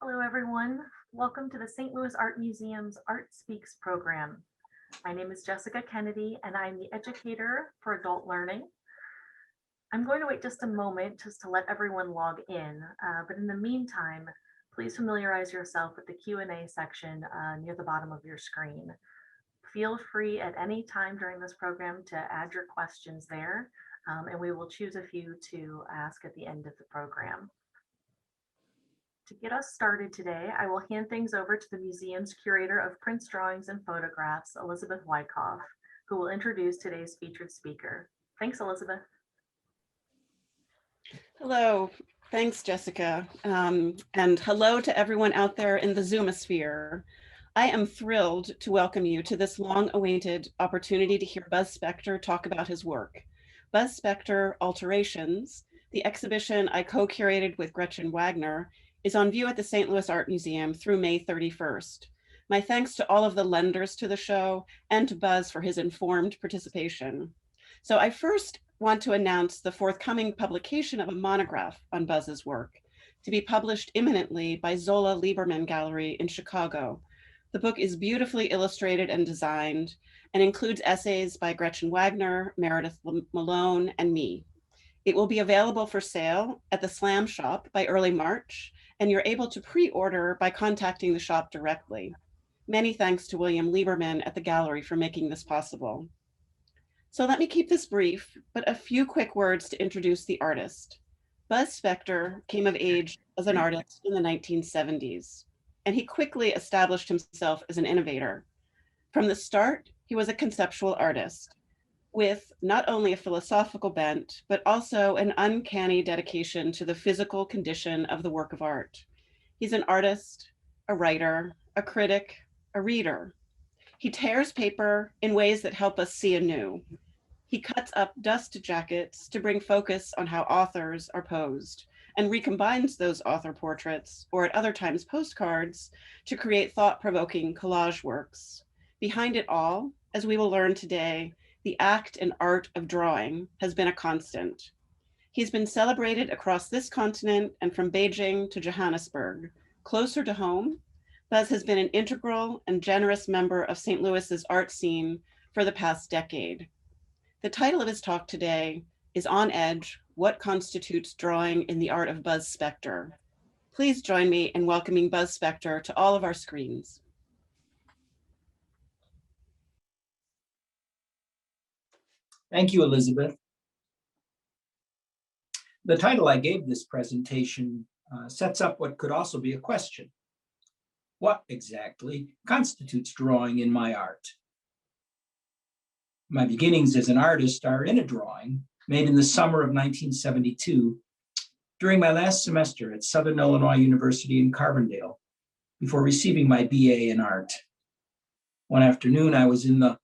Hello, everyone. Welcome to the St. Louis Art Museum's Art Speaks program. My name is Jessica Kennedy, and I'm the educator for adult learning. I'm going to wait just a moment just to let everyone log in, but in the meantime, please familiarize yourself with the Q&A section near the bottom of your screen. Feel free at any time during this program to add your questions there, and we will choose a few to ask at the end of the program. To get us started today, I will hand things over to the museum's curator of prints, drawings, and photographs, Elizabeth Wyckoff, who will introduce today's featured speaker. Thanks, Elizabeth. Hello, thanks, Jessica. And hello to everyone out there in the Zoomosphere. I am thrilled to welcome you to this long-awaited opportunity to hear Buzz Spector talk about his work. Buzz Spector Alterations, the exhibition I co-curated with Gretchen Wagner, is on view at the St. Louis Art Museum through May 31st. My thanks to all of the lenders to the show and to Buzz for his informed participation. So I first want to announce the forthcoming publication of a monograph on Buzz's work, to be published imminently by Zola Lieberman Gallery in Chicago. The book is beautifully illustrated and designed and includes essays by Gretchen Wagner, Meredith Malone, and me. It will be available for sale at the Slam Shop by early March, and you're able to pre-order by contacting the shop directly. Many thanks to William Lieberman at the gallery for making this possible. So let me keep this brief, but a few quick words to introduce the artist. Buzz Spector came of age as an artist in the 1970s, and he quickly established himself as an innovator. From the start, he was a conceptual artist with not only a philosophical bent, but also an uncanny dedication to the physical condition of the work of art. He's an artist, a writer, a critic, a reader. He tears paper in ways that help us see anew. He cuts up dust jackets to bring focus on how authors are posed and recombines those author portraits, or at other times postcards, to create thought-provoking collage works. Behind it all, as we will learn today, the act and art of drawing has been a constant. He's been celebrated across this continent and from Beijing to Johannesburg. Closer to home, Buzz has been an integral and generous member of St. Louis's art scene for the past decade. The title of his talk today is On Edge, What Constitutes Drawing in the Art of Buzz Spector. Please join me in welcoming Buzz Spector to all of our screens. Thank you, Elizabeth. The title I gave this presentation sets up what could also be a question. What exactly constitutes drawing in my art? My beginnings as an artist are in a drawing made in the summer of 1972 during my last semester at Southern Illinois University in Carbondale before receiving my BA in art. One afternoon, I was in the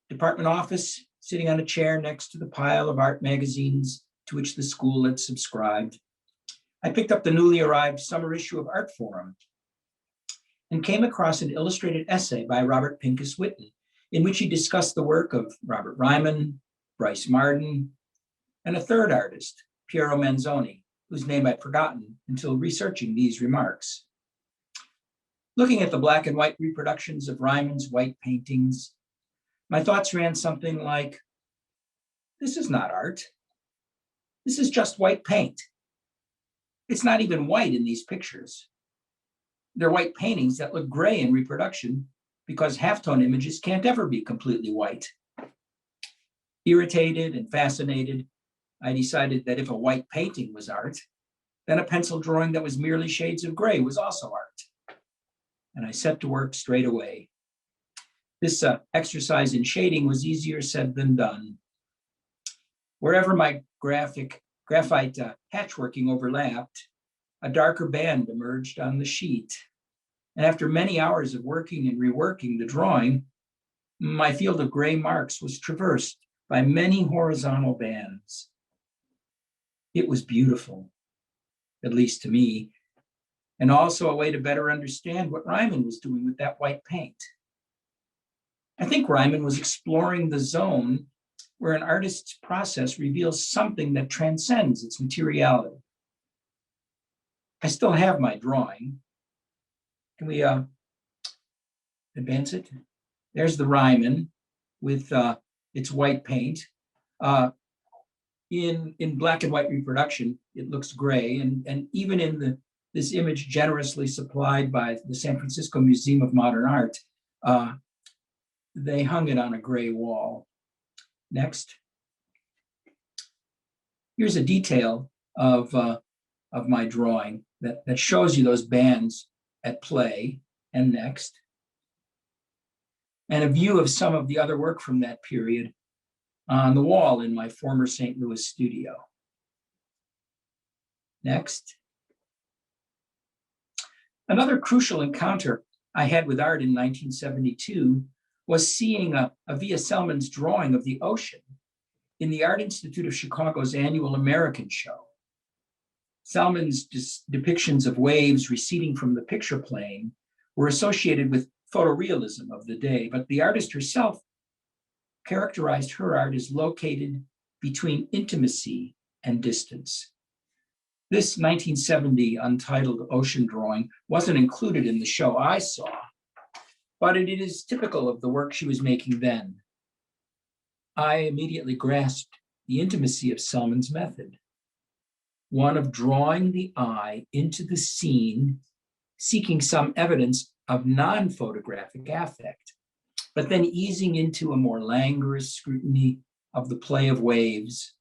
department office sitting on a chair next to the pile of art magazines to which the school had subscribed. I picked up the newly arrived summer issue of Art Forum and came across an illustrated essay by Robert Pincus Whitney, in which he discussed the work of Robert Ryman, Bryce Marden, and a third artist, Piero Manzoni, whose name I'd forgotten until researching these remarks. Looking at the black and white reproductions of Ryman's white paintings, my thoughts ran something like, this is not art. This is just white paint. It's not even white in these pictures. They're white paintings that look gray in reproduction because halftone images can't ever be completely white. Irritated and fascinated, I decided that if a white painting was art, then a pencil drawing that was merely shades of gray was also art. And I set to work straight away. This exercise in shading was easier said than done. Wherever my graphite hatchworking overlapped, a darker band emerged on the sheet. And after many hours of working and reworking the drawing, my field of gray marks was traversed by many horizontal bands. It was beautiful, at least to me, and also a way to better understand what Ryman was doing with that white paint. I think Ryman was exploring the zone where an artist's process reveals something that transcends its materiality. I still have my drawing, Can we advance it? There's the Ryman with its white paint. In black and white reproduction, it looks gray, and even in this image generously supplied by the San Francisco Museum of Modern Art, they hung it on a gray wall. Next. Here's a detail of my drawing that shows you those bands at play. And next. And a view of some of the other work from that period on the wall in my former St. Louis studio. Next. Another crucial encounter I had with art in 1972 was seeing a Via Selman's drawing of the ocean in the Art Institute of Chicago's annual American show. Selman's depictions of waves receding from the picture plane were associated with photorealism of the day, but the artist herself characterized her art as located between intimacy and distance. This 1970 untitled ocean drawing wasn't included in the show I saw, but it is typical of the work she was making then. I immediately grasped the intimacy of Selman's method, one of drawing the eye into the scene, seeking some evidence of non-photographic affect, but then easing into a more languorous scrutiny of the play of waves,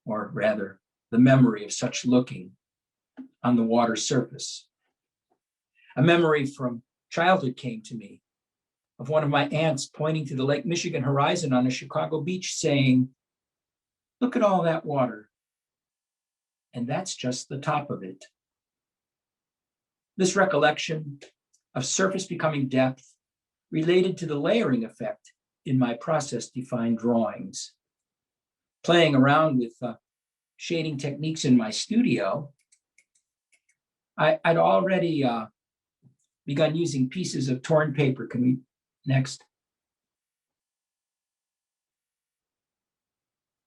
or rather, the memory of such looking on the water surface. A memory from childhood came to me of one of my aunts pointing to the Lake Michigan horizon on a Chicago beach saying, "Look at all that water. And that's just the top of it." This recollection of surface becoming depth related to the layering effect in my process-defined drawings. Playing around with shading techniques in my studio, I'd already begun using pieces of torn paper. Can we, next?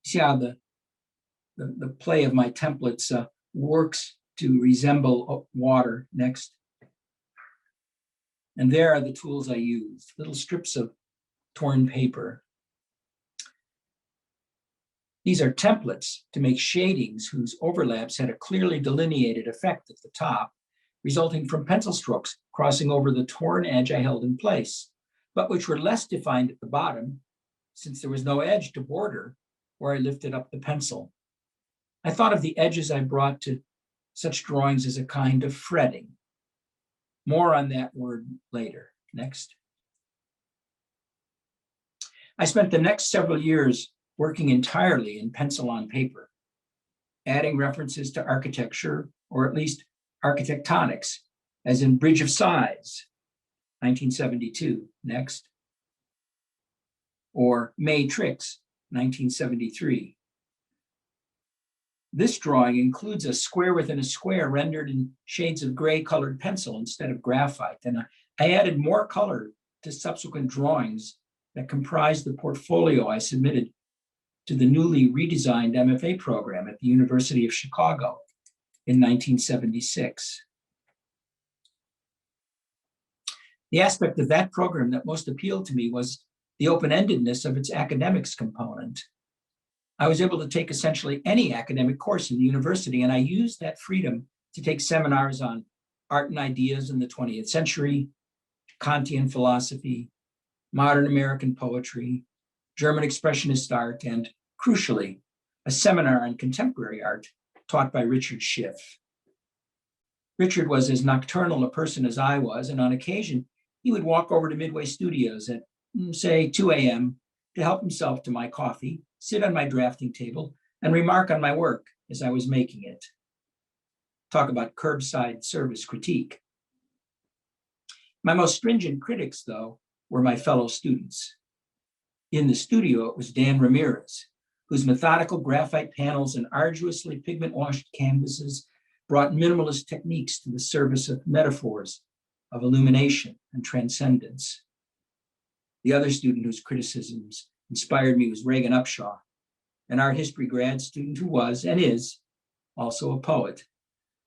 See how the play of my templates works to resemble water. Next. And there are the tools I use, little strips of torn paper. These are templates to make shadings whose overlaps had a clearly delineated effect at the top, resulting from pencil strokes crossing over the torn edge I held in place, but which were less defined at the bottom since there was no edge to border where I lifted up the pencil. I thought of the edges I brought to such drawings as a kind of fretting. More on that word later. Next. I spent the next several years working entirely in pencil on paper, adding references to architecture, or at least architectonics, as in Bridge of Sighs, 1972. Next. Or May Tricks, 1973. This drawing includes a square within a square rendered in shades of gray colored pencil instead of graphite. And I added more color to subsequent drawings that comprised the portfolio I submitted to the newly redesigned MFA program at the University of Chicago in 1976. The aspect of that program that most appealed to me was the open-endedness of its academics component. I was able to take essentially any academic course in the university, and I used that freedom to take seminars on art and ideas in the 20th century, Kantian philosophy, modern American poetry, German expressionist art, and crucially, a seminar on contemporary art taught by Richard Schiff. Richard was as nocturnal a person as I was, and on occasion, he would walk over to Midway Studios at, say, 2 a.m. to help himself to my coffee, sit on my drafting table, and remark on my work as I was making it. Talk about curbside service critique. My most stringent critics, though, were my fellow students. In the studio, it was Dan Ramirez, whose methodical graphite panels and arduously pigment-washed canvases brought minimalist techniques to the service of metaphors of illumination and transcendence. The other student whose criticisms inspired me was Reagan Upshaw, an art history grad student who was and is also a poet.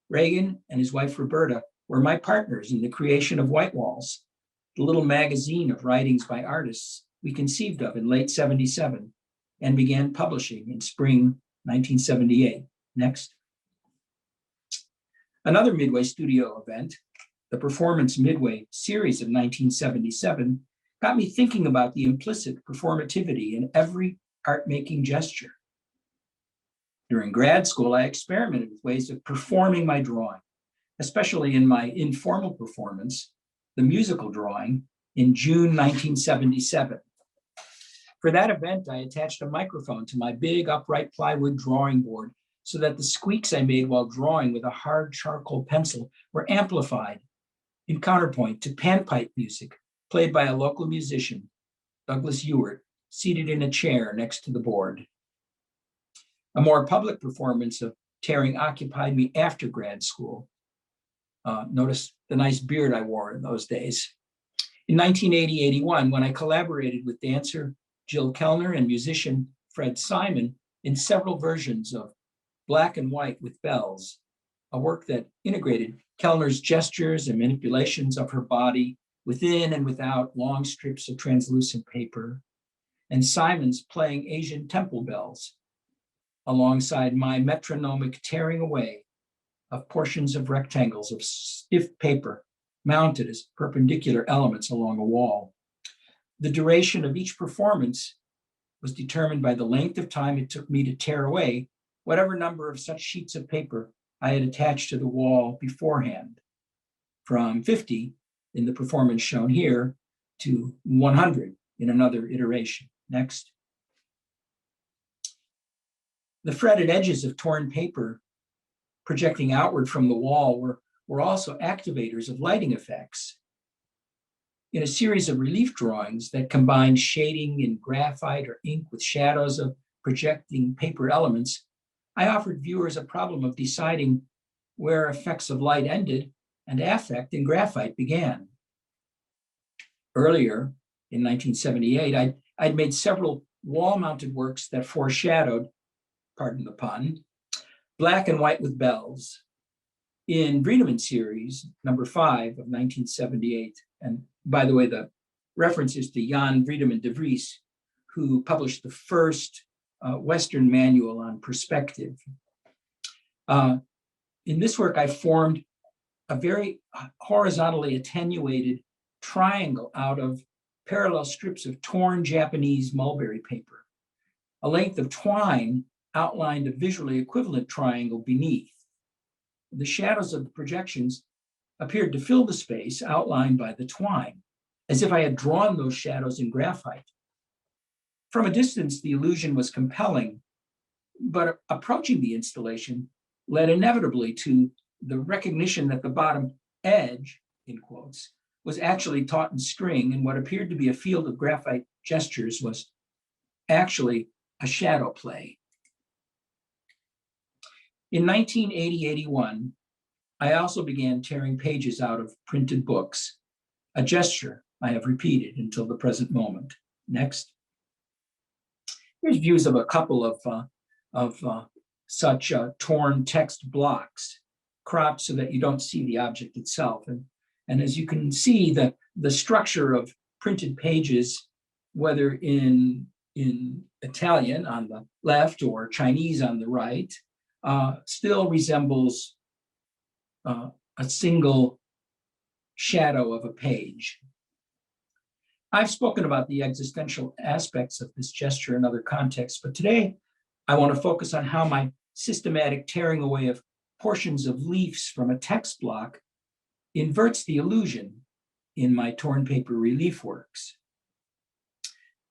Reagan and his wife Roberta were my partners in the creation of White Walls, the little magazine of writings by artists we conceived of in late 77 and began publishing in spring 1978. Next. Another Midway Studio event, the Performance Midway series of 1977, got me thinking about the implicit performativity in every art-making gesture. During grad school, I experimented with ways of performing my drawing, especially in my informal performance, the musical drawing, in June 1977. For that event, I attached a microphone to my big upright plywood drawing board so that the squeaks I made while drawing with a hard charcoal pencil were amplified in counterpoint to panpipe music played by a local musician, Douglas Ewart, seated in a chair next to the board. A more public performance of tearing occupied me after grad school. Notice the nice beard I wore in those days. In 1980-81, when I collaborated with dancer Jill Kellner and musician Fred Simon in several versions of Black and White with Bells, a work that integrated Kellner's gestures and manipulations of her body within and without long strips of translucent paper, and Simon's playing Asian temple bells, alongside my metronomic tearing away of portions of rectangles of stiff paper mounted as perpendicular elements along a wall. The duration of each performance was determined by the length of time it took me to tear away whatever number of such sheets of paper I had attached to the wall beforehand, from 50 in the performance shown here to 100 in another iteration. Next. The fretted edges of torn paper projecting outward from the wall were also activators of lighting effects. In a series of relief drawings that combined shading in graphite or ink with shadows of projecting paper elements, I offered viewers a problem of deciding where effects of light ended and affect in graphite began. Earlier, in 1978, I'd made several wall-mounted works that foreshadowed, pardon the pun, Black and White with Bells in Wiedemann series, number 5 of 1978. And by the way, the reference is to Jan Wiedemann de Vries, who published the first Western manual on perspective. In this work, I formed a very horizontally attenuated triangle out of parallel strips of torn Japanese mulberry paper. A length of twine outlined a visually equivalent triangle beneath. The shadows of the projections appeared to fill the space outlined by the twine, as if I had drawn those shadows in graphite. From a distance, the illusion was compelling, but approaching the installation led inevitably to the recognition that the bottom edge, in quotes, was actually taut and string, and what appeared to be a field of graphite gestures was actually a shadow play. In 1980-81, I also began tearing pages out of printed books, a gesture I have repeated until the present moment. Next. Here's views of a couple of such torn text blocks, cropped so that you don't see the object itself. And as you can see, the structure of printed pages, whether in Italian on the left or Chinese on the right, still resembles a single shadow of a page. I've spoken about the existential aspects of this gesture in other contexts, but today I want to focus on how my systematic tearing away of portions of leaves from a text block inverts the illusion in my torn paper relief works.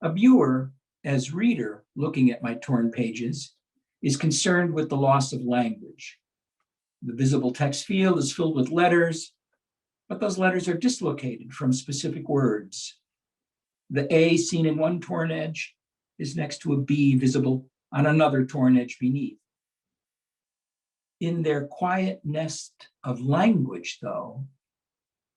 A viewer, as reader, looking at my torn pages, is concerned with the loss of language. The visible text field is filled with letters, but those letters are dislocated from specific words. The A seen in one torn edge is next to a B visible on another torn edge beneath. In their quiet nest of language, though,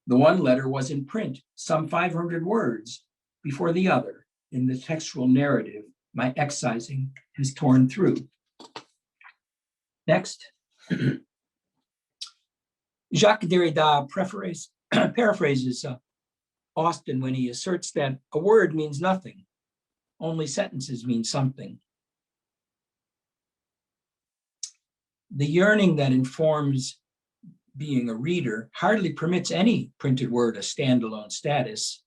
the one letter was in print, some 500 words before the other in the textual narrative my excising has torn through. Next. Jacques Derrida paraphrases Austin when he asserts that a word means nothing, only sentences mean something. The yearning that informs being a reader hardly permits any printed word a standalone status.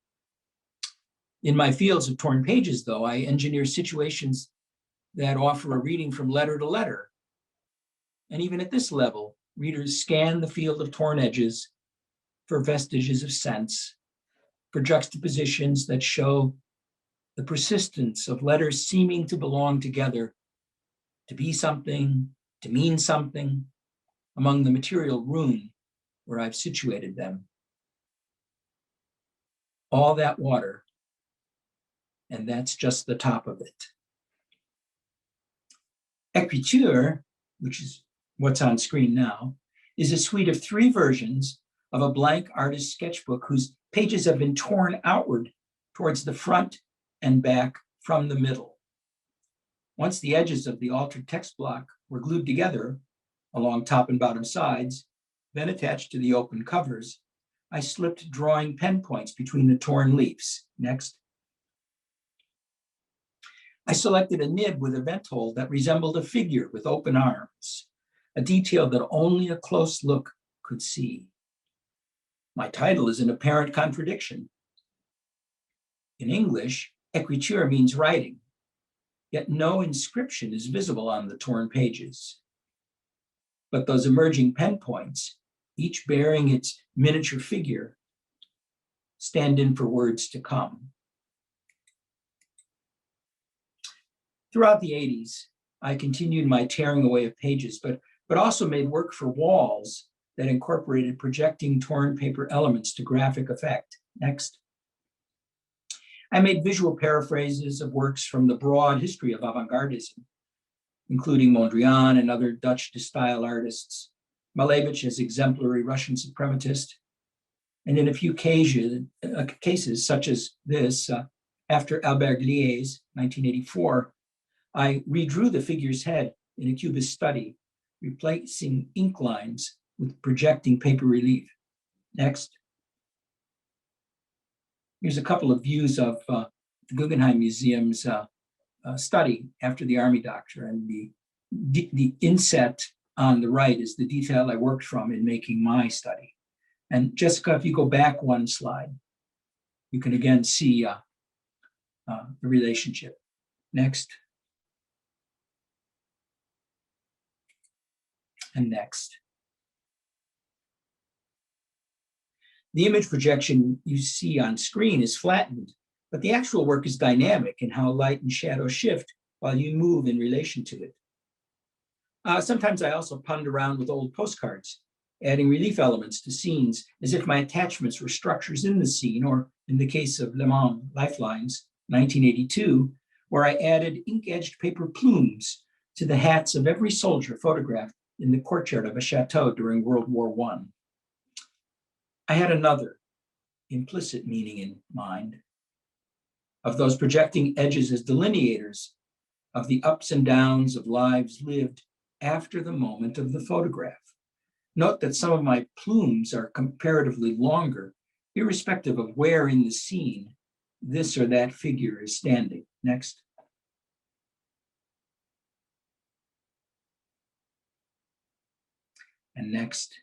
In my fields of torn pages, though, I engineer situations that offer a reading from letter to letter. And even at this level, readers scan the field of torn edges for vestiges of sense, for juxtapositions that show the persistence of letters seeming to belong together, to be something, to mean something, among the material room where I've situated them. All that water, and that's just the top of it. Écriture, which is what's on screen now, is a suite of 3 versions of a blank artist sketchbook whose pages have been torn outward towards the front and back from the middle. Once the edges of the altered text block were glued together along top and bottom sides, then attached to the open covers, I slipped drawing pen points between the torn leaves. Next. I selected a nib with a vent hole that resembled a figure with open arms, a detail that only a close look could see. My title is an apparent contradiction. In English, écriture means writing, yet no inscription is visible on the torn pages. But those emerging pen points, each bearing its miniature figure, stand in for words to come. Throughout the 80s, I continued my tearing away of pages, but also made work for walls that incorporated projecting torn paper elements to graphic effect. Next. I made visual paraphrases of works from the broad history of avant-gardism, including Mondrian and other Dutch style artists, Malevich as exemplary Russian suprematist, and in a few cases such as this, after Albert Glies, 1984, I redrew the figure's head in a cubist study, replacing ink lines with projecting paper relief. Next. Here's a couple of views of the Guggenheim Museum's study after the Army Doctor, and the inset on the right is the detail I worked from in making my study. And Jessica, if you go back one slide, you can again see the relationship. Next. And next. The image projection you see on screen is flattened, but the actual work is dynamic in how light and shadow shift while you move in relation to it. Sometimes I also punned around with old postcards, adding relief elements to scenes as if my attachments were structures in the scene, or in the case of Le Mans Lifelines, 1982, where I added ink-edged paper plumes to the hats of every soldier photographed in the courtyard of a chateau during World War I. I had another implicit meaning in mind, of those projecting edges as delineators of the ups and downs of lives lived after the moment of the photograph. Note that some of my plumes are comparatively longer, irrespective of where in the scene this or that figure is standing. Next. And next.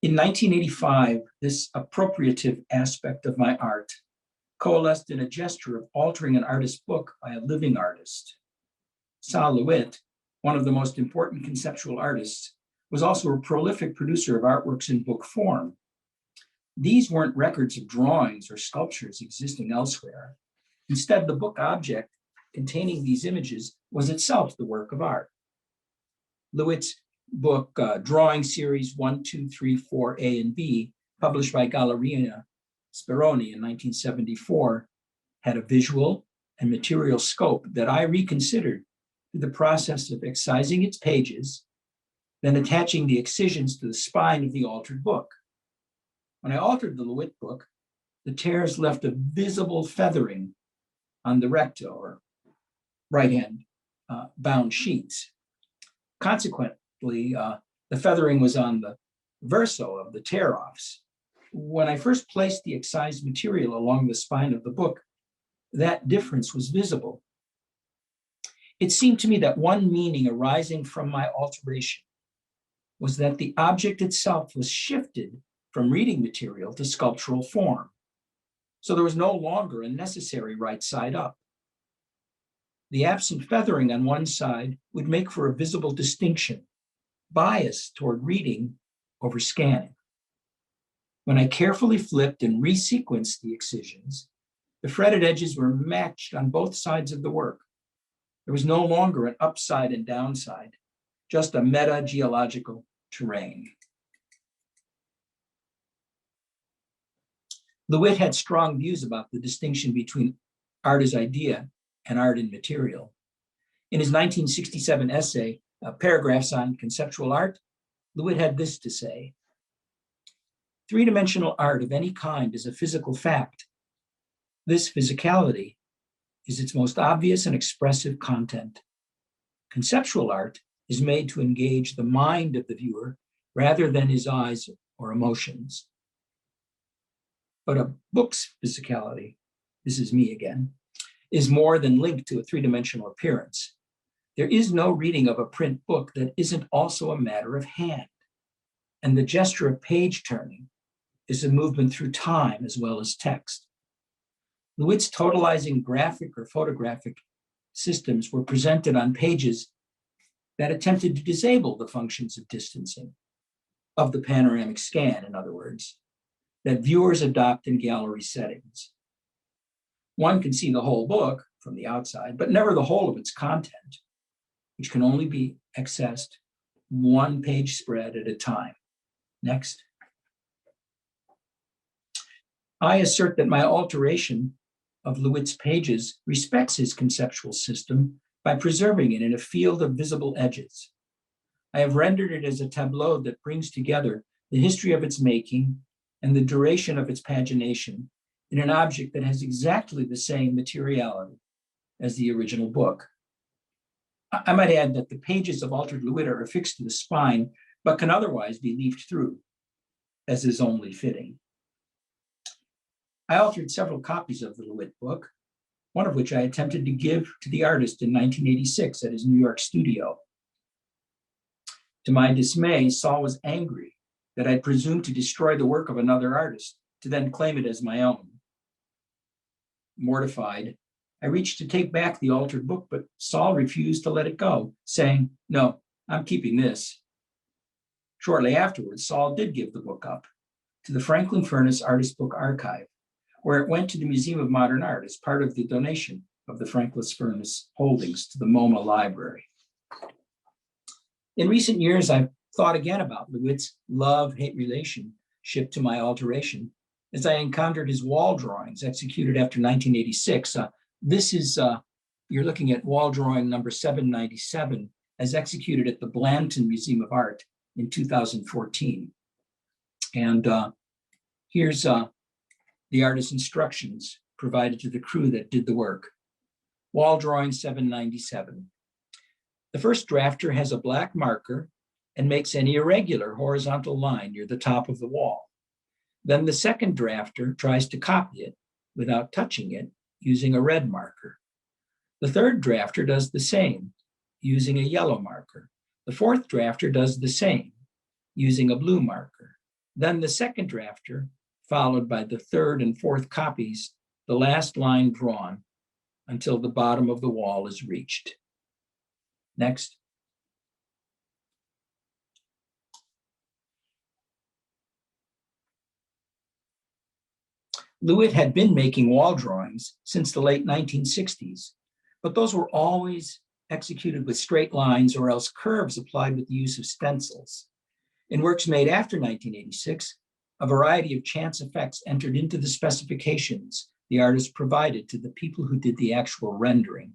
In 1985, this appropriative aspect of my art coalesced in a gesture of altering an artist's book by a living artist. Sol LeWitt, one of the most important conceptual artists, was also a prolific producer of artworks in book form. These weren't records of drawings or sculptures existing elsewhere. Instead, the book object containing these images was itself the work of art. LeWitt's book, Drawing Series 1, 2, 3, 4, A and B, published by Galleria Speroni in 1974, had a visual and material scope that I reconsidered through the process of excising its pages, then attaching the excisions to the spine of the altered book. When I altered the LeWitt book, the tears left a visible feathering on the recto, or right-hand bound sheets. Consequently, Approximately, the feathering was on the verso of the tear-offs. When I first placed the excised material along the spine of the book, that difference was visible. It seemed to me that one meaning arising from my alteration was that the object itself was shifted from reading material to sculptural form. So there was no longer a necessary right side up. The absent feathering on one side would make for a visible distinction, bias toward reading over scanning. When I carefully flipped and resequenced the excisions, the fretted edges were matched on both sides of the work. There was no longer an upside and downside, just a meta-geological terrain. Lewitt had strong views about the distinction between art as idea and art in material. In his 1967 essay, Paragraphs on Conceptual Art, Lewitt had this to say: three-dimensional art of any kind is a physical fact. This physicality is its most obvious and expressive content. Conceptual art is made to engage the mind of the viewer rather than his eyes or emotions. But a book's physicality, this is me again, is more than linked to a three-dimensional appearance. There is no reading of a print book that isn't also a matter of hand. And the gesture of page turning is a movement through time as well as text. Lewitt's totalizing graphic or photographic systems were presented on pages that attempted to disable the functions of distancing, of the panoramic scan, in other words, that viewers adopt in gallery settings. One can see the whole book from the outside, but never the whole of its content, which can only be accessed one page spread at a time. Next. I assert that my alteration of Lewitt's pages respects his conceptual system by preserving it in a field of visible edges. I have rendered it as a tableau that brings together the history of its making and the duration of its pagination in an object that has exactly the same materiality as the original book. I might add that the pages of Altered Lewitt are affixed to the spine, but can otherwise be leafed through, as is only fitting. I altered several copies of the Lewitt book, one of which I attempted to give to the artist in 1986 at his New York studio. To my dismay, Saul was angry that I'd presumed to destroy the work of another artist to then claim it as my own. Mortified, I reached to take back the altered book, but Saul refused to let it go, saying, "No, I'm keeping this." Shortly afterwards, Saul did give the book up to the Franklin Furnace Artist Book Archive, where it went to the Museum of Modern Art as part of the donation of the Franklin Furnace holdings to the MoMA Library. In recent years, I've thought again about Lewitt's love-hate relationship to my alteration as I encountered his wall drawings executed after 1986. This is, you're looking at wall drawing number 797 as executed at the Blanton Museum of Art in 2014. And here's the artist's instructions provided to the crew that did the work. Wall drawing 797. The first drafter has a black marker and makes any irregular horizontal line near the top of the wall. Then the second drafter tries to copy it without touching it using a red marker. The third drafter does the same using a yellow marker. The fourth drafter does the same using a blue marker. Then the second drafter, followed by the third and fourth copies, the last line drawn until the bottom of the wall is reached. Next. Lewitt had been making wall drawings since the late 1960s, but those were always executed with straight lines or else curves applied with the use of stencils. In works made after 1986, a variety of chance effects entered into the specifications the artist provided to the people who did the actual rendering.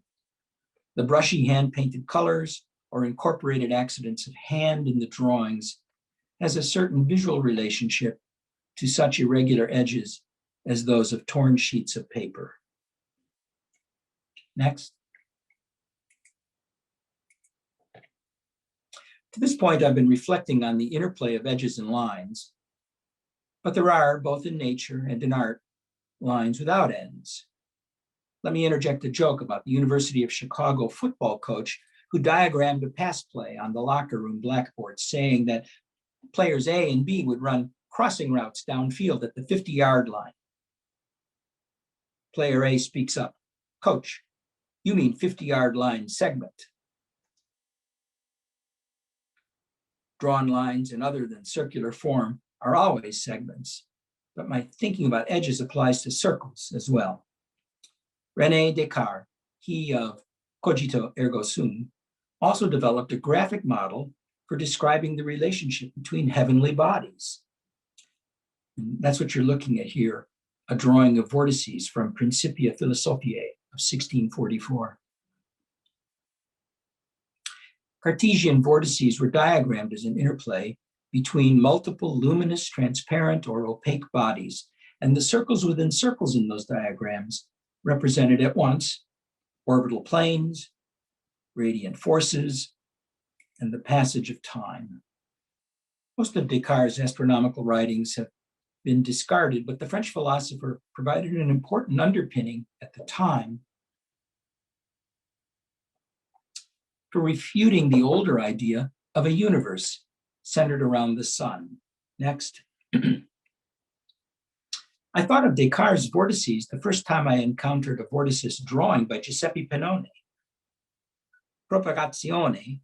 The brushy hand-painted colors or incorporated accidents of hand in the drawings has a certain visual relationship to such irregular edges as those of torn sheets of paper. Next. To this point, I've been reflecting on the interplay of edges and lines, but there are, both in nature and in art, lines without ends. Let me interject a joke about the University of Chicago football coach who diagrammed a pass play on the locker room blackboard, saying that players A and B would run crossing routes downfield at the 50-yard line. Player A speaks up, "Coach, you mean 50-yard line segment." Drawn lines in other than circular form are always segments, but my thinking about edges applies to circles as well. René Descartes, he of Cogito ergo sum, also developed a graphic model for describing the relationship between heavenly bodies. And that's what you're looking at here, a drawing of vortices from Principia Philosophiae of 1644. Cartesian vortices were diagrammed as an interplay between multiple luminous, transparent, or opaque bodies, and the circles within circles in those diagrams represented at once orbital planes, radiant forces, and the passage of time. Most of Descartes' astronomical writings have been discarded, but the French philosopher provided an important underpinning at the time for refuting the older idea of a universe centered around the sun. Next. I thought of Descartes' vortices the first time I encountered a vorticist drawing by Giuseppe Pennone. Propagazione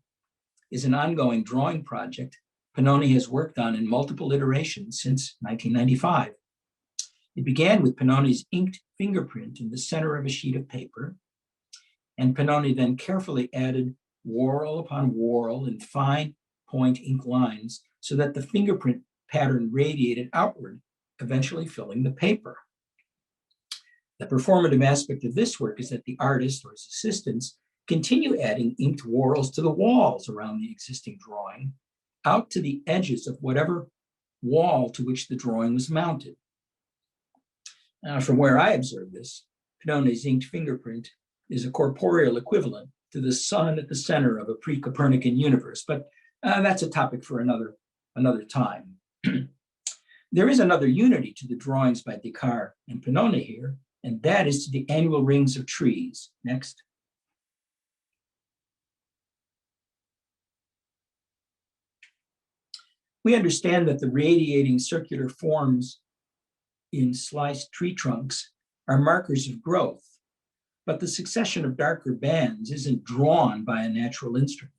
is an ongoing drawing project Pennone has worked on in multiple iterations since 1995. It began with Pennone's inked fingerprint in the center of a sheet of paper, and Pennone then carefully added whorl upon whorl in fine point ink lines so that the fingerprint pattern radiated outward, eventually filling the paper. The performative aspect of this work is that the artist or his assistants continue adding inked whorls to the walls around the existing drawing, out to the edges of whatever wall to which the drawing was mounted. Now, from where I observe this, Pennone's inked fingerprint is a corporeal equivalent to the sun at the center of a pre-Copernican universe, but that's a topic for another time. There is another unity to the drawings by Descartes and Pennone here, and that is to the annual rings of trees. Next. We understand that the radiating circular forms in sliced tree trunks are markers of growth, but the succession of darker bands isn't drawn by a natural instrument.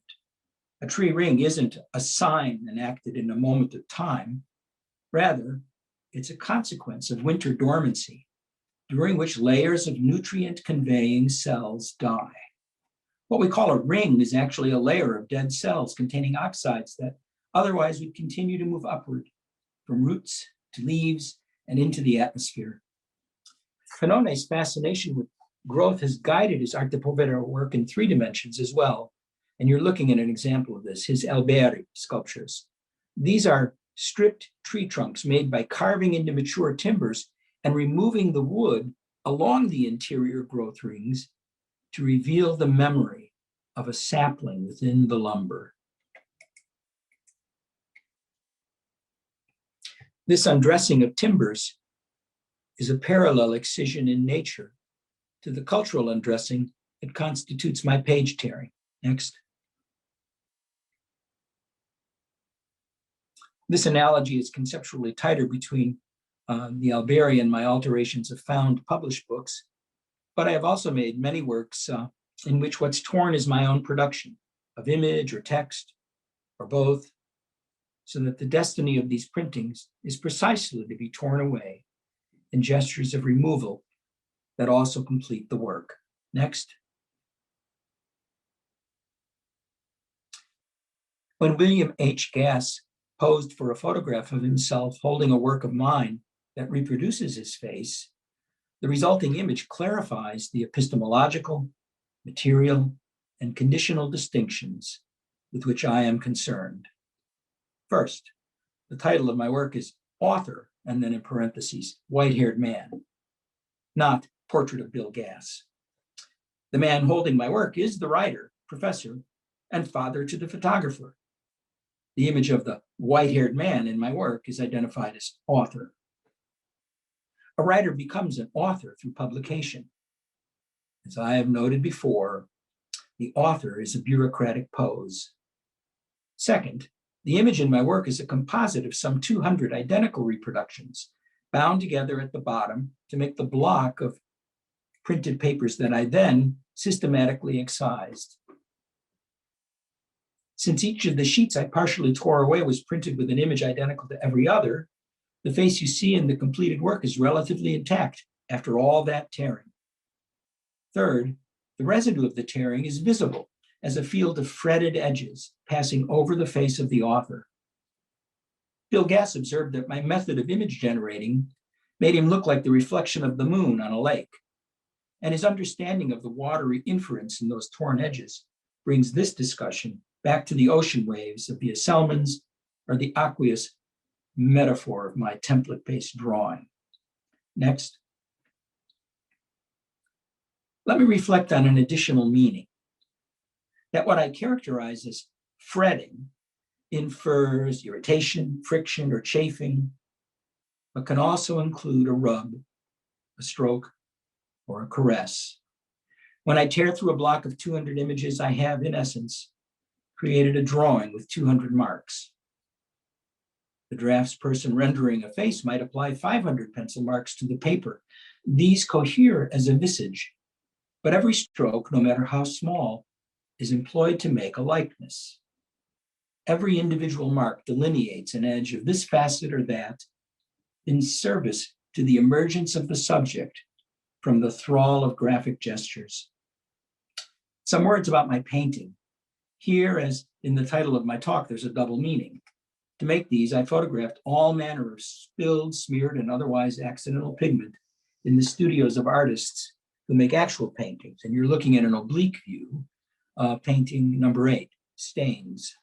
A tree ring isn't a sign enacted in a moment of time. Rather, it's a consequence of winter dormancy, during which layers of nutrient-conveying cells die. What we call a ring is actually a layer of dead cells containing oxides that otherwise would continue to move upward from roots to leaves and into the atmosphere. Pennone's fascination with growth has guided his arte povera work in 3 dimensions as well. And you're looking at an example of this, his alberi sculptures. These are stripped tree trunks made by carving into mature timbers and removing the wood along the interior growth rings to reveal the memory of a sapling within the lumber. This undressing of timbers is a parallel excision in nature to the cultural undressing that constitutes my page tearing. Next. This analogy is conceptually tighter between the alberi and my alterations of found published books, but I have also made many works in which what's torn is my own production of image or text or both, so that the destiny of these printings is precisely to be torn away in gestures of removal that also complete the work. Next. When William H. Gass posed for a photograph of himself holding a work of mine that reproduces his face, the resulting image clarifies the epistemological, material, and conditional distinctions with which I am concerned. First, the title of my work is Author, and then in parentheses, White-Haired Man, not Portrait of Bill Gass. The man holding my work is the writer, professor, and father to the photographer. The image of the white-haired man in my work is identified as author. A writer becomes an author through publication. As I have noted before, the author is a bureaucratic pose. Second, the image in my work is a composite of some 200 identical reproductions bound together at the bottom to make the block of printed papers that I then systematically excised. Since each of the sheets I partially tore away was printed with an image identical to every other, the face you see in the completed work is relatively intact after all that tearing. Third, the residue of the tearing is visible as a field of fretted edges passing over the face of the author. Bill Gass observed that my method of image generating made him look like the reflection of the moon on a lake, and his understanding of the watery inference in those torn edges brings this discussion back to the ocean waves of the Selmans or the aqueous metaphor of my template-based drawing. Next. Let me reflect on an additional meaning, that what I characterize as fretting infers irritation, friction, or chafing, but can also include a rub, a stroke, or a caress. When I tear through a block of 200 images, I have, in essence, created a drawing with 200 marks. The draftsperson rendering a face might apply 500 pencil marks to the paper. These cohere as a visage, but every stroke, no matter how small, is employed to make a likeness. Every individual mark delineates an edge of this facet or that in service to the emergence of the subject from the thrall of graphic gestures. Some words about my painting. Here, as in the title of my talk, there's a double meaning. To make these, I photographed all manner of spilled, smeared, and otherwise accidental pigment in the studios of artists who make actual paintings. And you're looking at an oblique view, painting number 8, Stains.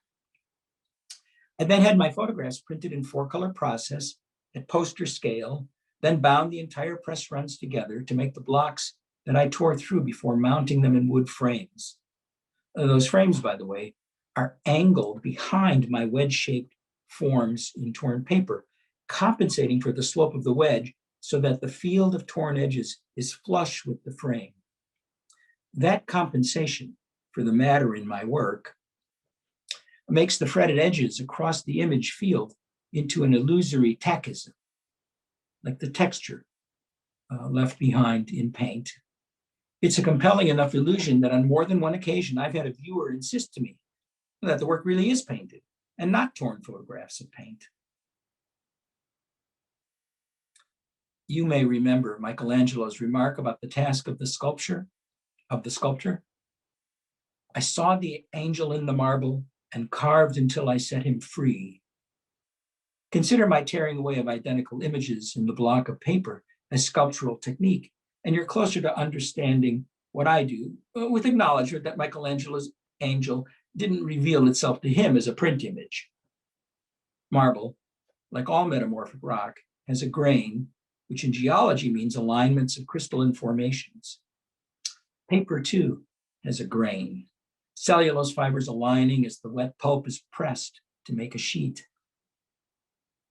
I then had my photographs printed in 4-color process at poster scale, then bound the entire press runs together to make the blocks that I tore through before mounting them in wood frames. Those frames, by the way, are angled behind my wedge-shaped forms in torn paper, compensating for the slope of the wedge so that the field of torn edges is flush with the frame. That compensation for the matter in my work makes the fretted edges across the image field into an illusory tachism, like the texture left behind in paint. It's a compelling enough illusion that on more than one occasion, I've had a viewer insist to me that the work really is painted and not torn photographs of paint. You may remember Michelangelo's remark about the task of the sculptor. I saw the angel in the marble and carved until I set him free. Consider my tearing away of identical images in the block of paper as sculptural technique, and you're closer to understanding what I do, with acknowledgement that Michelangelo's angel didn't reveal itself to him as a print image. Marble, like all metamorphic rock, has a grain, which in geology means alignments of crystalline formations. Paper, too, has a grain. Cellulose fibers aligning as the wet pulp is pressed to make a sheet.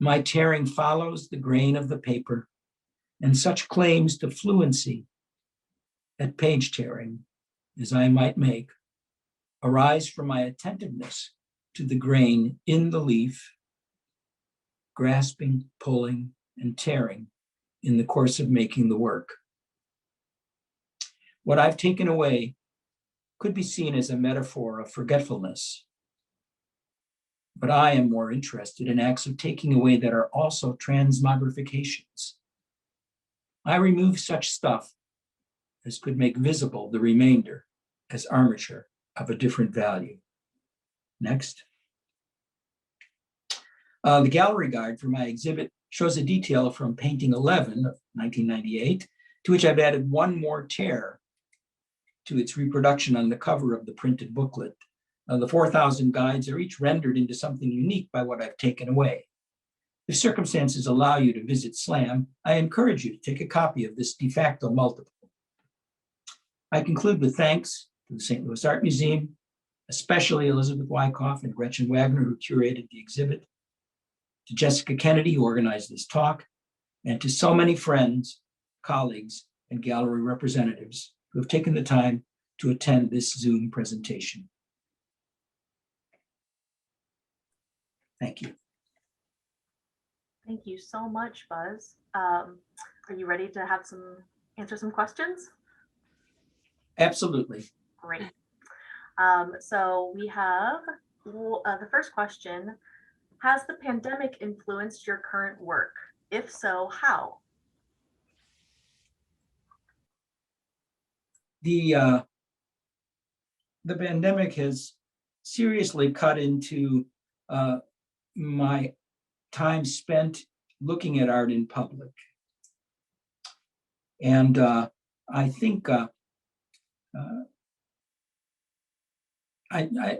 My tearing follows the grain of the paper, and such claims to fluency at page tearing as I might make arise from my attentiveness to the grain in the leaf, grasping, pulling, and tearing in the course of making the work. What I've taken away could be seen as a metaphor of forgetfulness, but I am more interested in acts of taking away that are also transmogrifications. I remove such stuff as could make visible the remainder as armature of a different value. Next. The gallery guide for my exhibit shows a detail from painting 11 of 1998, to which I've added one more tear to its reproduction on the cover of the printed booklet. The 4,000 guides are each rendered into something unique by what I've taken away. If circumstances allow you to visit SLAM, I encourage you to take a copy of this de facto multiple. I conclude with thanks to the St. Louis Art Museum, especially Elizabeth Wyckoff and Gretchen Wagner, who curated the exhibit, to Jessica Kennedy, who organized this talk, and to so many friends, colleagues, and gallery representatives who have taken the time to attend this Zoom presentation. Thank you. Thank you so much, Buzz. Are you ready to answer some questions? Absolutely. Great. So we have the first question. Has the pandemic influenced your current work? If so, how? The pandemic has seriously cut into my time spent looking at art in public. And I think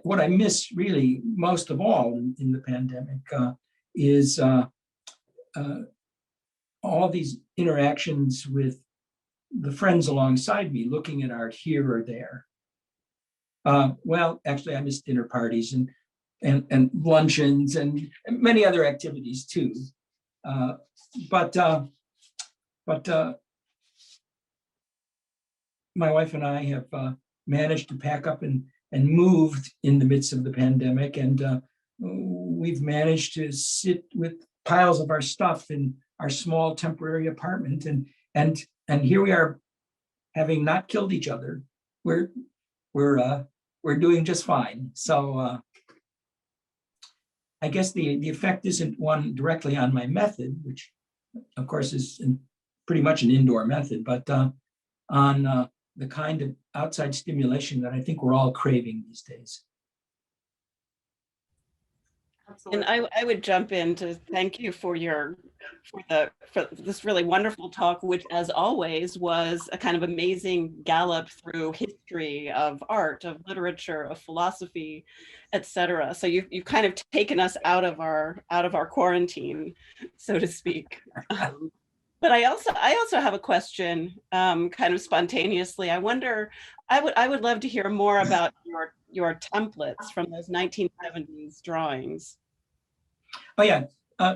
what I miss really most of all in the pandemic is all these interactions with the friends alongside me, looking at art here or there. Well, actually, I miss dinner parties and luncheons and many other activities too. But my wife and I have managed to pack up and moved in the midst of the pandemic, and we've managed to sit with piles of our stuff in our small temporary apartment, and here we are, having not killed each other. We're doing just fine. So I guess the effect isn't one directly on my method, which of course is pretty much an indoor method, but on the kind of outside stimulation that I think we're all craving these days. Absolutely. And I would jump in to thank you for this really wonderful talk, which as always was a kind of amazing gallop through history of art, of literature, of philosophy, etc. So you've kind of taken us out of our quarantine, so to speak. But I also have a question, kind of spontaneously. I wonder, I would love to hear more about your templates from those 1970s drawings. Oh yeah,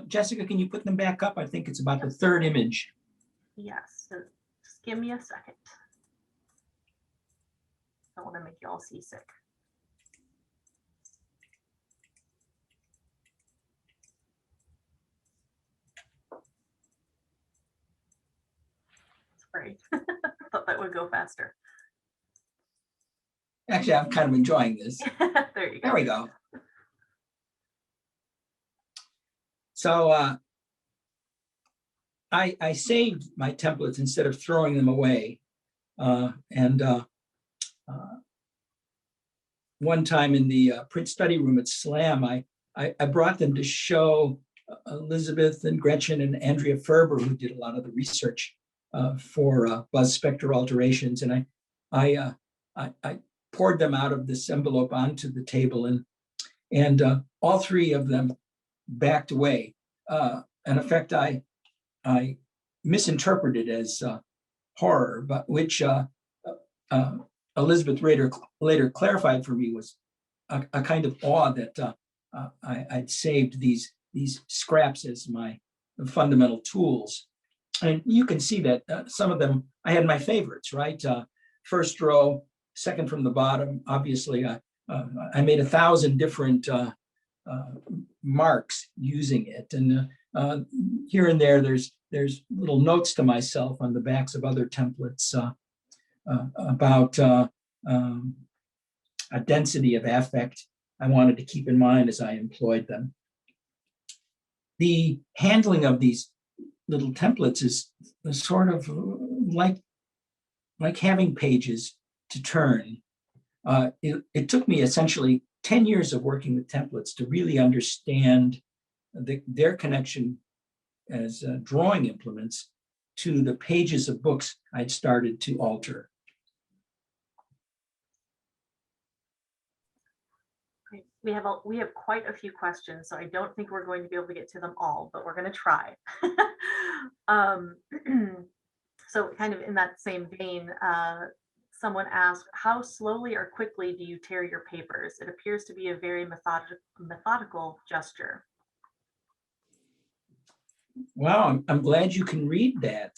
Jessica, can you put them back up? I think it's about the third image. Yes, so just give me a second. I don't want to make you all seasick. Sorry, I thought that would go faster. Actually, I'm kind of enjoying this. There you go. There we go. So I saved my templates instead of throwing them away. One time in the print study room at SLAM, I brought them to show Elizabeth and Gretchen and Andrea Ferber, who did a lot of the research for Buzz Spector alterations. And I poured them out of this envelope onto the table, and all three of them backed away. In effect, I misinterpreted as horror, but which Elizabeth later clarified for me was a kind of awe that I'd saved these scraps as my fundamental tools. And you can see that some of them, I had my favorites, right? First row, second from the bottom, obviously, I made 1,000 different marks using it. And here and there, there's little notes to myself on the backs of other templates about a density of affect I wanted to keep in mind as I employed them. The handling of these little templates is sort of like having pages to turn. It took me essentially 10 years of working with templates to really understand their connection as drawing implements to the pages of books I'd started to alter. We have quite a few questions, so I don't think we're going to be able to get to them all, but we're going to try. So kind of in that same vein, someone asked, how slowly or quickly do you tear your papers? It appears to be a very methodical gesture. Wow, I'm glad you can read that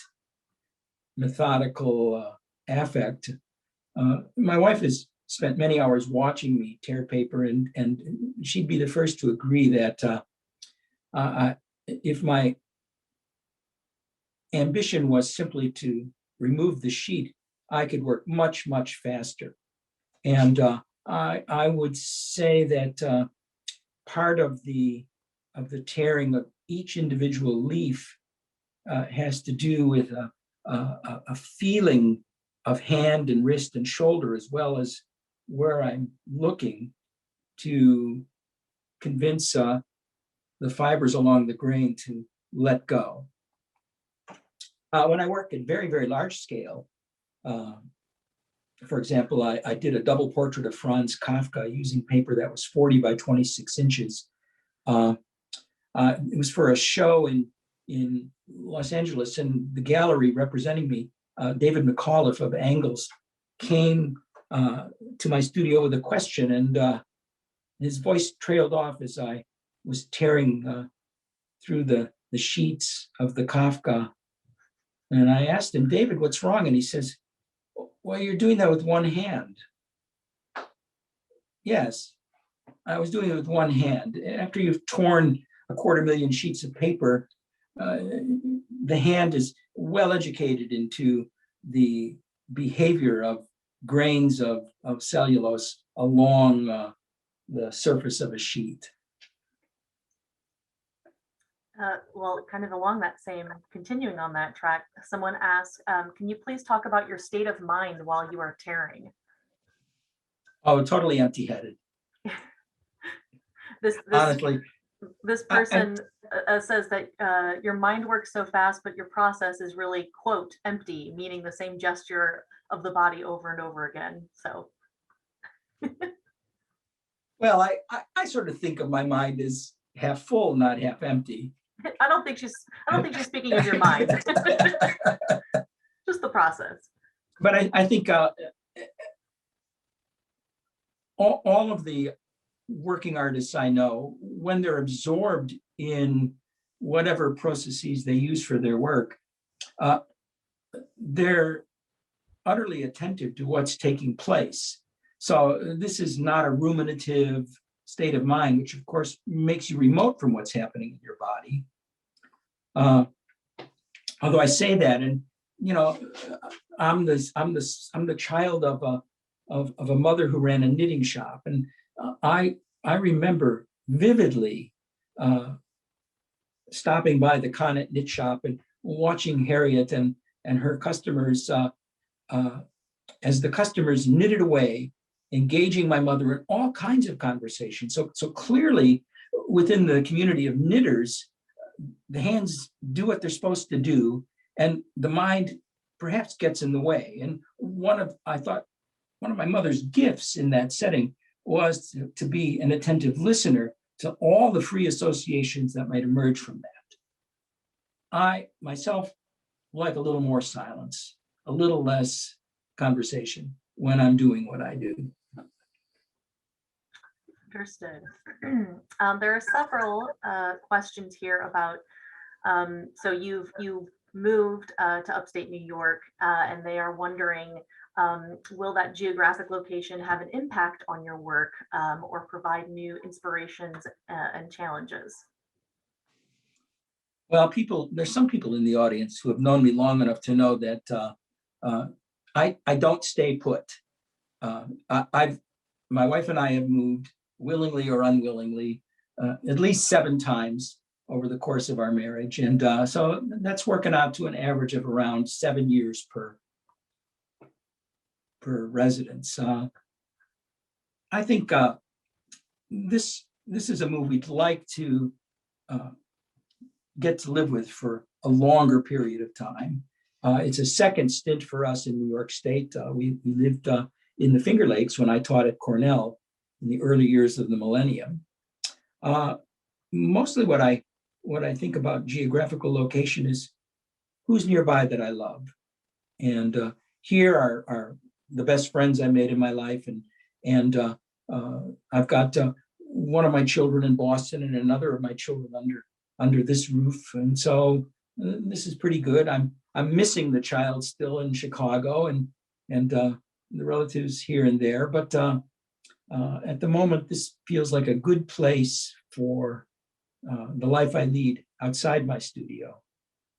methodical affect. My wife has spent many hours watching me tear paper, and she'd be the first to agree that if my ambition was simply to remove the sheet, I could work much, much faster. And I would say that part of the tearing of each individual leaf has to do with a feeling of hand and wrist and shoulder, as well as where I'm looking, to convince the fibers along the grain to let go. When I work at very, very large scale, for example, I did a double portrait of Franz Kafka using paper that was 40 by 26 inches. It was for a show in Los Angeles, and the gallery representing me, David McAuliffe of Angles, came to my studio with a question, and his voice trailed off as I was tearing through the sheets of the Kafka. And I asked him, David, what's wrong? And he says, well, you're doing that with one hand. Yes, I was doing it with one hand. After you've torn 250,000 sheets of paper, the hand is well educated into the behavior of grains of cellulose along the surface of a sheet. Well, kind of along that same, continuing on that track, someone asked, can you please talk about your state of mind while you are tearing? Oh, totally empty-headed. Honestly, this person says that your mind works so fast, but your process is really, quote, empty, meaning the same gesture of the body over and over again. So. Well, I sort of think of my mind as half full, not half empty. I don't think she's speaking of your mind. Just the process. But I think all of the working artists I know, when they're absorbed in whatever processes they use for their work, they're utterly attentive to what's taking place. So this is not a ruminative state of mind, which of course makes you remote from what's happening in your body. Although I say that, and I'm the child of a mother who ran a knitting shop, and I remember vividly stopping by the Conant knit shop and watching Harriet and her customers as the customers knitted away, engaging my mother in all kinds of conversations. So clearly, within the community of knitters, the hands do what they're supposed to do, and the mind perhaps gets in the way. And I thought one of my mother's gifts in that setting was to be an attentive listener to all the free associations that might emerge from that. I myself like a little more silence, a little less conversation when I'm doing what I do. Understood. There are several questions here about, so you've moved to upstate New York, and they are wondering, will that geographic location have an impact on your work or provide new inspirations and challenges? Well, there's some people in the audience who have known me long enough to know that I don't stay put. My wife and I have moved, willingly or unwillingly, at least 7 times over the course of our marriage. And so that's working out to an average of around 7 years per residence. I think this is a move we'd like to get to live with for a longer period of time. It's a second stint for us in New York State. We lived in the Finger Lakes when I taught at Cornell in the early years of the millennium. Mostly what I think about geographical location is who's nearby that I love. And here are the best friends I made in my life, and I've got one of my children in Boston and another of my children under this roof, and so this is pretty good. I'm missing the child still in Chicago and the relatives here and there, but at the moment, this feels like a good place for the life I lead outside my studio,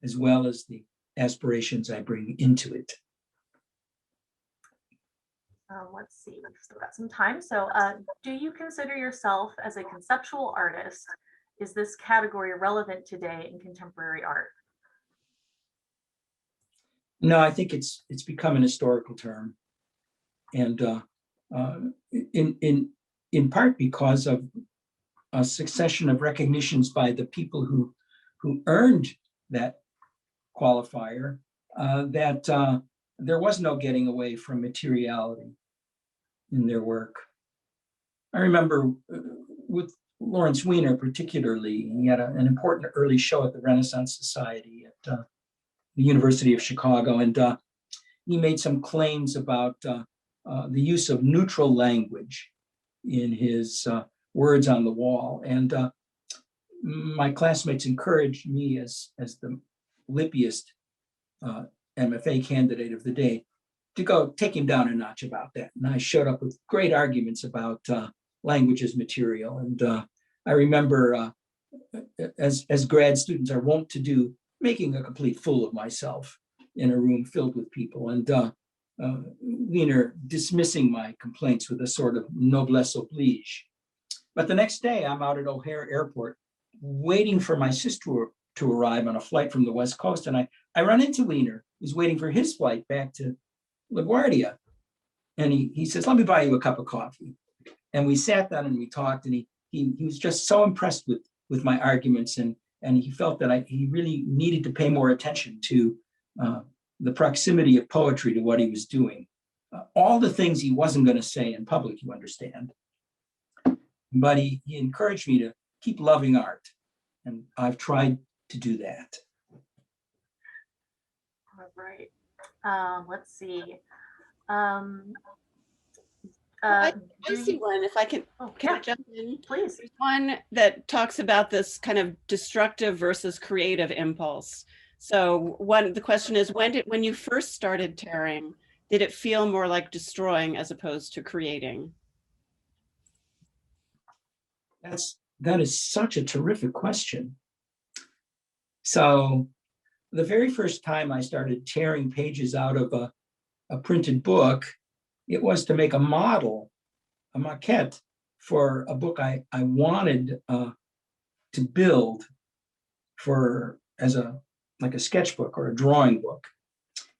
as well as the aspirations I bring into it. Let's see, we've still got some time. So do you consider yourself as a conceptual artist? Is this category relevant today in contemporary art? No, I think it's become an historical term, and in part because of a succession of recognitions by the people who earned that qualifier, that there was no getting away from materiality in their work. I remember with Lawrence Weiner particularly, he had an important early show at the Renaissance Society at the University of Chicago, and he made some claims about the use of neutral language in his words on the wall. And my classmates encouraged me as the lippiest MFA candidate of the day to go take him down a notch about that. And I showed up with great arguments about language as material. And I remember, as grad students are wont to do, making a complete fool of myself in a room filled with people, and Weiner dismissing my complaints with a sort of noblesse oblige. But the next day, I'm out at O'Hare Airport waiting for my sister to arrive on a flight from the West Coast, and I run into Weiner, who's waiting for his flight back to LaGuardia. And he says, "Let me buy you a cup of coffee." And we sat down and we talked, and he was just so impressed with my arguments, and he felt that he really needed to pay more attention to the proximity of poetry to what he was doing. All the things he wasn't going to say in public, you understand. But he encouraged me to keep loving art, and I've tried to do that. All right. Let's see. I do see you- one, if I can Oh, I yeah, jump in? please. There's one that talks about this kind of destructive versus creative impulse. So the question is, when you first started tearing, did it feel more like destroying as opposed to creating? That is such a terrific question. So the very first time I started tearing pages out of a printed book, it was to make a model, a maquette for a book I wanted to build as like a sketchbook or a drawing book.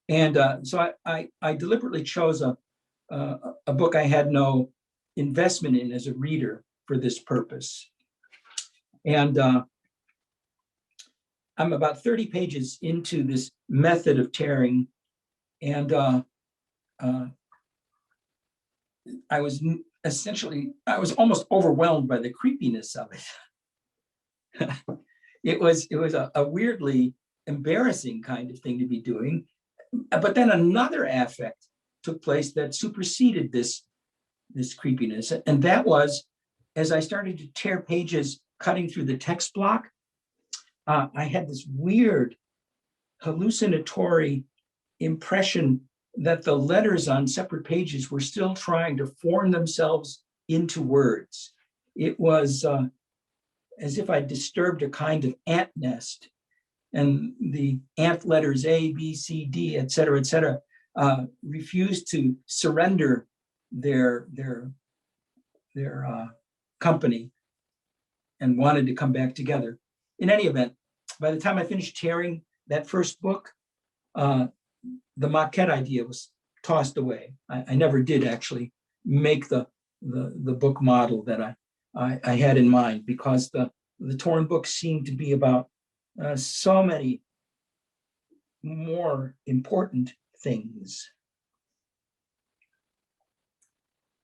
And so I deliberately chose a book I had no investment in as a reader for this purpose. And I'm about 30 pages into this method of tearing, and I was almost overwhelmed by the creepiness of it. It was a weirdly embarrassing kind of thing to be doing. But then another affect took place that superseded this creepiness. And that was, as I started to tear pages cutting through the text block, I had this weird hallucinatory impression that the letters on separate pages were still trying to form themselves into words. It was as if I disturbed a kind of ant nest, and the ant letters A, B, C, D, et cetera, refused to surrender their company and wanted to come back together. In any event, by the time I finished tearing that first book, the maquette idea was tossed away. I never did actually make the book model that I had in mind, because the torn book seemed to be about so many more important things.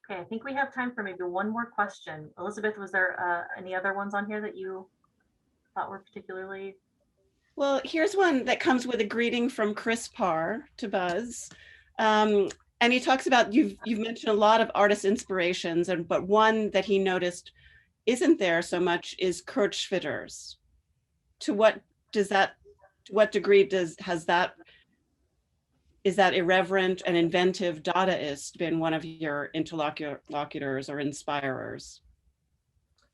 Okay, I think we have time for maybe one more question. Elizabeth, was there any other ones on here that you thought were particularly? Well, here's one that comes with a greeting from Chris Parr to Buzz. And he talks about, you've mentioned a lot of artist inspirations, but one that he noticed isn't there so much is Kurt Schwitters. To what degree is that irreverent and inventive Dadaist been one of your interlocutors or inspirers?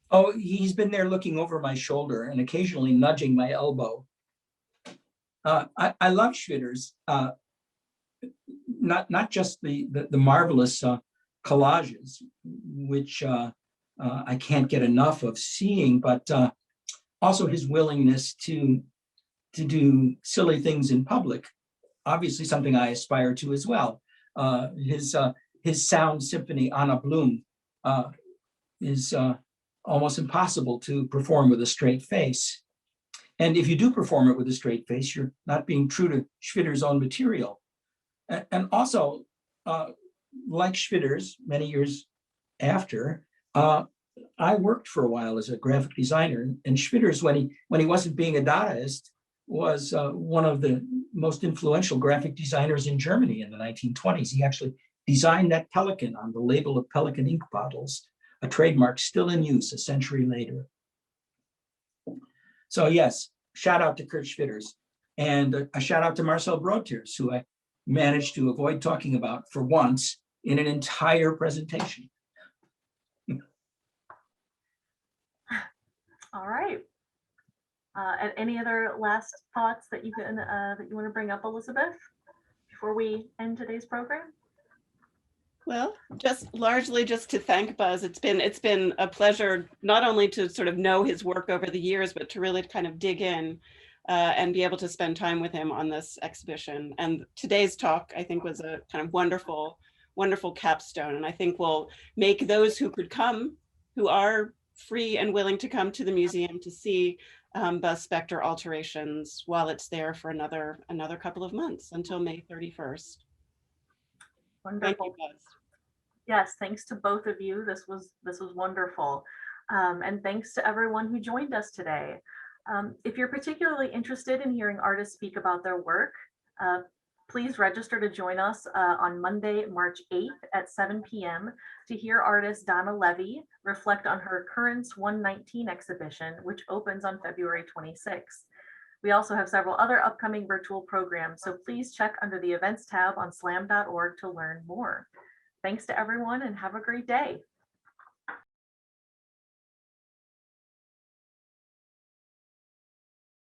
Oh, he's been there looking over my shoulder and occasionally nudging my elbow. I love Schwitters, not just the marvelous collages, which I can't get enough of seeing, but also his willingness to do silly things in public. Obviously, something I aspire to as well. His sound symphony, Anna Bloom, is almost impossible to perform with a straight face. And if you do perform it with a straight face, you're not being true to Schwitters' own material. And also, like Schwitters, many years after, I worked for a while as a graphic designer. And Schwitters, when he wasn't being a Dadaist, was one of the most influential graphic designers in Germany in the 1920s. He actually designed that pelican on the label of Pelican ink bottles, a trademark still in use a century later. So yes, shout out to Kurt Schwitters, and a shout out to Marcel Broodters, who I managed to avoid talking about for once in an entire presentation. All right. And any other last thoughts that you can that you want to bring up, Elizabeth, before we end today's program? Well, just largely just to thank Buzz. It's been a pleasure not only to sort of know his work over the years, but to really kind of dig in and be able to spend time with him on this exhibition. And today's talk, I think, was a kind of wonderful, wonderful capstone. And I think will make those who could come, who are free and willing to come to the museum to see Buzz Spector alterations while it's there for another couple of months until May 31st. Wonderful. Thank you, Buzz. Yes, thanks to both of you. This was wonderful. And thanks to everyone who joined us today. If you're particularly interested in hearing artists speak about their work, please register to join us on Monday, March 8th at 7 p.m. to hear artist Donna Levy reflect on her Currents 119 exhibition, which opens on February 26th. We also have several other upcoming virtual programs, so please check under the events tab on slam.org to learn more. Thanks to everyone and have a great day.